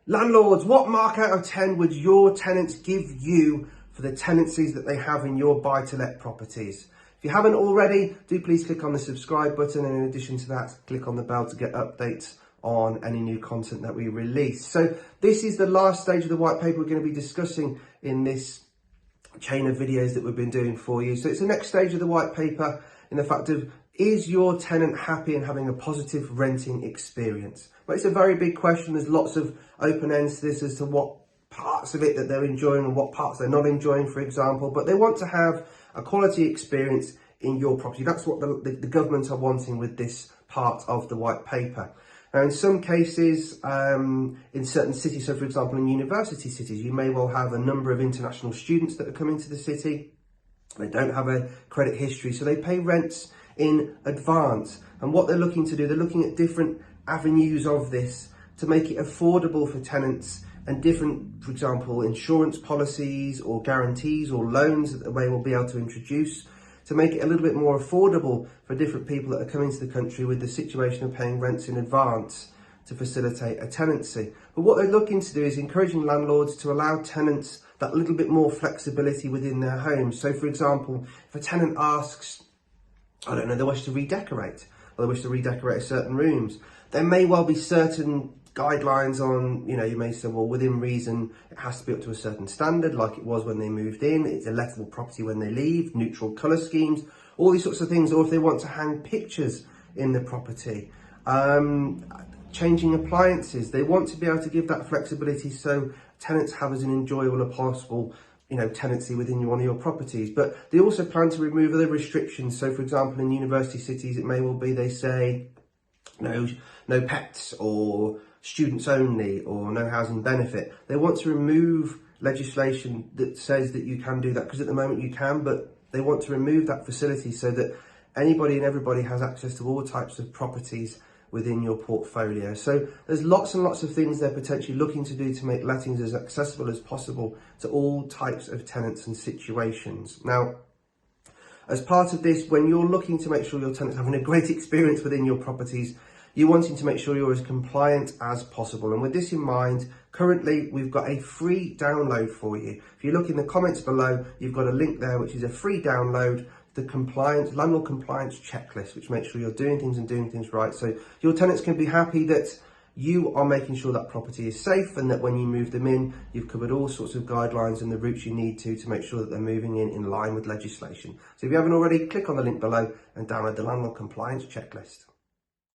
Landlords, what mark out of 10 would your tenants give you for the tenancies that they have in your buy-to-let properties? If you haven't already, do please click on the subscribe button, and in addition to that, click on the bell to get updates on any new content that we release. So this is the last stage of the white paper we're going to be discussing in this chain of videos that we've been doing for you. So it's the next stage of the white paper in the fact of, is your tenant happy and having a positive renting experience? Well, it's a very big question. There's lots of open ends to this as to what parts of it that they're enjoying and what parts they're not enjoying, for example, but they want to have a quality experience in your property. That's what the government are wanting with this part of the white paper. Now, in some cases, in certain cities, so for example, in university cities, you may well have a number of international students that are coming to the city. They don't have a credit history, so they pay rents in advance. And what they're looking to do, they're looking at different avenues of this to make it affordable for tenants, and different, for example, insurance policies or guarantees or loans that they will be able to introduce to make it a little bit more affordable for different people that are coming to the country with the situation of paying rents in advance to facilitate a tenancy. But what they're looking to do is encouraging landlords to allow tenants that little bit more flexibility within their homes. So for example, if a tenant asks, I don't know, they wish to redecorate, or they wish to redecorate certain rooms, there may well be certain guidelines on, you may say, well, within reason, it has to be up to a certain standard, like it was when they moved in, it's a lettable property when they leave, neutral colour schemes, all these sorts of things. Or if they want to hang pictures in the property, changing appliances, they want to be able to give that flexibility so tenants have as an enjoyable as possible tenancy within one of your properties. But they also plan to remove other restrictions. So for example, in university cities, it may well be they say no pets, or students only, or no housing benefit. They want to remove legislation that says that you can do that, because at the moment you can, but they want to remove that facility so that anybody and everybody has access to all types of properties within your portfolio. So there's lots and lots of things they're potentially looking to do to make lettings as accessible as possible to all types of tenants and situations. Now, as part of this, when you're looking to make sure your tenants are having a great experience within your properties, you're wanting to make sure you're as compliant as possible. And with this in mind, currently we've got a free download for you. If you look in the comments below, you've got a link there, which is a free download, the landlord compliance checklist, which makes sure you're doing things and doing things right. So your tenants can be happy that you are making sure that property is safe, and that when you move them in, you've covered all sorts of guidelines and the routes you need to make sure that they're moving in line with legislation. So if you haven't already, click on the link below and download the landlord compliance checklist.